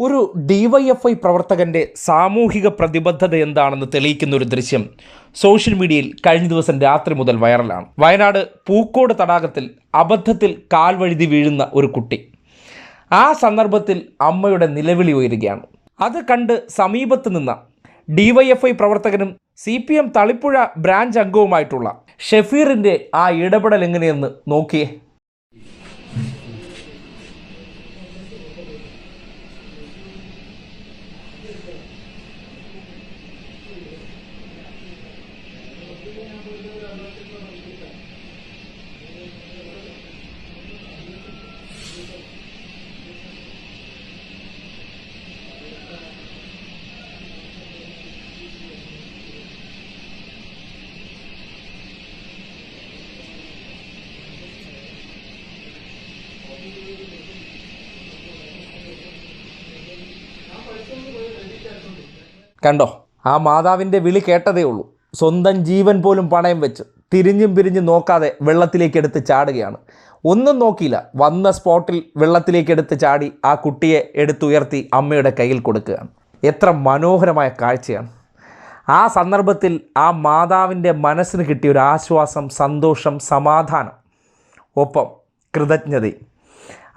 ഒരു ഡിവൈഎഫ്ഐ പ്രവർത്തകന്റെ സാമൂഹിക പ്രതിബദ്ധത എന്താണെന്ന് തെളിയിക്കുന്ന ഒരു ദൃശ്യം സോഷ്യൽ മീഡിയയിൽ കഴിഞ്ഞ ദിവസം രാത്രി മുതൽ വൈറലാണ്. വയനാട് പൂക്കോട് തടാകത്തിൽ അബദ്ധത്തിൽ കാൽവഴുതി വീഴുന്ന ഒരു കുട്ടി. ആ സന്ദർഭത്തിൽ അമ്മയുടെ നിലവിളി ഉയരുകയാണ്. അത് കണ്ട് സമീപത്ത് നിന്ന ഡിവൈഎഫ്ഐ പ്രവർത്തകനും CPM തളിപ്പുഴ ബ്രാഞ്ച് അംഗവുമായിട്ടുള്ള ഷെഫീറിൻ്റെ ആ ഇടപെടൽ എങ്ങനെയെന്ന് നോക്കിയേ. കണ്ടോ, ആ മാതാവിൻ്റെ വിളി കേട്ടതേ ഉള്ളൂ. സ്വന്തം ജീവൻ പോലും പണയം വെച്ച് തിരിഞ്ഞും പിരിഞ്ഞും നോക്കാതെ വെള്ളത്തിലേക്ക് എടുത്ത് ചാടുകയാണ്. ഒന്നും നോക്കിയില്ല, വന്ന സ്പോട്ടിൽ വെള്ളത്തിലേക്ക് എടുത്ത് ചാടി ആ കുട്ടിയെ എടുത്തുയർത്തി അമ്മയുടെ കയ്യിൽ കൊടുക്കുകയാണ്. എത്ര മനോഹരമായ കാഴ്ചയാണ്! ആ സന്ദർഭത്തിൽ ആ മാതാവിൻ്റെ മനസ്സിന് കിട്ടിയ ഒരു ആശ്വാസം, സന്തോഷം, സമാധാനം, ഒപ്പം കൃതജ്ഞതയും,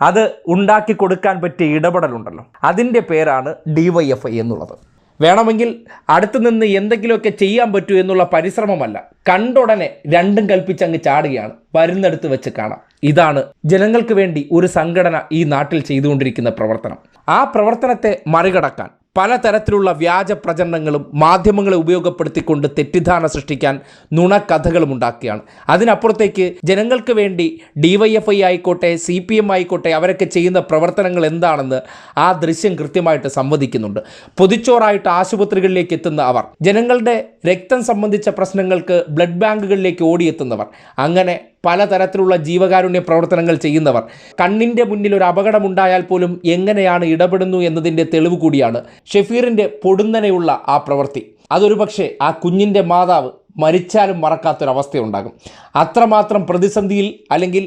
അത് ഉണ്ടാക്കി കൊടുക്കാൻ പറ്റിയ ഇടപെടലുണ്ടല്ലോ, അതിൻ്റെ പേരാണ് DYFI എന്നുള്ളത്. വേണമെങ്കിൽ അടുത്തു നിന്ന് എന്തെങ്കിലുമൊക്കെ ചെയ്യാൻ പറ്റൂ എന്നുള്ള പരിശ്രമമല്ല, കണ്ടുടനെ രണ്ടും കൽപ്പിച്ചങ്ങ് ചാടുകയാണ്. വരുന്നിടത്ത് വെച്ച് കാണാം. ഇതാണ് ജനങ്ങൾക്ക് വേണ്ടി ഒരു സംഘടന ഈ നാട്ടിൽ ചെയ്തുകൊണ്ടിരിക്കുന്ന പ്രവർത്തനം. ആ പ്രവർത്തനത്തെ മറികടക്കാൻ പലതരത്തിലുള്ള വ്യാജ പ്രചരണങ്ങളും മാധ്യമങ്ങളെ ഉപയോഗപ്പെടുത്തിക്കൊണ്ട് തെറ്റിദ്ധാരണ സൃഷ്ടിക്കാൻ നുണക്കഥകളും ഉണ്ടാക്കുകയാണ്. അതിനപ്പുറത്തേക്ക് ജനങ്ങൾക്ക് വേണ്ടി DYFI ആയിക്കോട്ടെ, CPM ആയിക്കോട്ടെ, അവരൊക്കെ ചെയ്യുന്ന പ്രവർത്തനങ്ങൾ എന്താണെന്ന് ആ ദൃശ്യം കൃത്യമായിട്ട് സംവദിക്കുന്നുണ്ട്. പൊതിച്ചോറായിട്ട് ആശുപത്രികളിലേക്ക് എത്തുന്ന അവർ, ജനങ്ങളുടെ രക്തം സംബന്ധിച്ച പ്രശ്നങ്ങൾക്ക് ബ്ലഡ് ബാങ്കുകളിലേക്ക് ഓടിയെത്തുന്നവർ, അങ്ങനെ പലതരത്തിലുള്ള ജീവകാരുണ്യ പ്രവർത്തനങ്ങൾ ചെയ്യുന്നവർ, കണ്ണിൻ്റെ മുന്നിൽ ഒരു അപകടമുണ്ടായാൽ പോലും എങ്ങനെയാണ് ഇടപെടുന്നു എന്നതിൻ്റെ തെളിവ് കൂടിയാണ് ഷെഫീറിൻ്റെ പൊടുന്നനെയുള്ള ആ പ്രവൃത്തി. അതൊരു പക്ഷേ ആ കുഞ്ഞിൻ്റെ മാതാവ് മരിച്ചാലും മറക്കാത്തൊരവസ്ഥയുണ്ടാകും. അത്രമാത്രം പ്രതിസന്ധിയിൽ, അല്ലെങ്കിൽ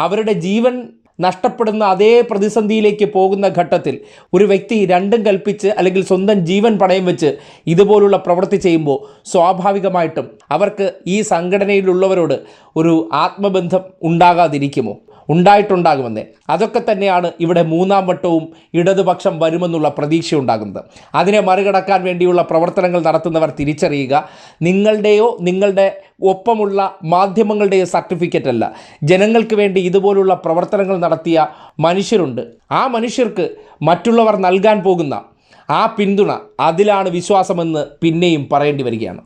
അവരുടെ ജീവൻ നഷ്ടപ്പെടുന്ന അതേ പ്രതിസന്ധിയിലേക്ക് പോകുന്ന ഘട്ടത്തിൽ ഒരു വ്യക്തി രണ്ടും കൽപ്പിച്ച് അല്ലെങ്കിൽ സ്വന്തം ജീവൻ പണയം വെച്ച് ഇതുപോലുള്ള പ്രവൃത്തി ചെയ്യുമ്പോൾ സ്വാഭാവികമായിട്ടും അവർക്ക് ഈ സംഘടനയിലുള്ളവരോട് ഒരു ആത്മബന്ധം ഉണ്ടാകാതിരിക്കുമോ? ഉണ്ടായിട്ടുണ്ടാകുമെന്നേ. അതൊക്കെ തന്നെയാണ് ഇവിടെ മൂന്നാം വട്ടവും ഇടതുപക്ഷം വരുമെന്നുള്ള പ്രതീക്ഷ ഉണ്ടാകുന്നത്. അതിനെ മറികടക്കാൻ വേണ്ടിയുള്ള പ്രവർത്തനങ്ങൾ നടത്തുന്നവർ തിരിച്ചറിയുക, നിങ്ങളുടെയോ നിങ്ങളുടെ ഒപ്പമുള്ള മാധ്യമങ്ങളുടെയോ സർട്ടിഫിക്കറ്റ് അല്ല, ജനങ്ങൾക്ക് വേണ്ടി ഇതുപോലുള്ള പ്രവർത്തനങ്ങൾ നടത്തിയ മനുഷ്യരുണ്ട്. ആ മനുഷ്യർക്ക് മറ്റുള്ളവർ നൽകാൻ പോകുന്ന ആ പിന്തുണ, അതിലാണ് വിശ്വാസമെന്ന് പിന്നെയും പറയേണ്ടി വരികയാണ്.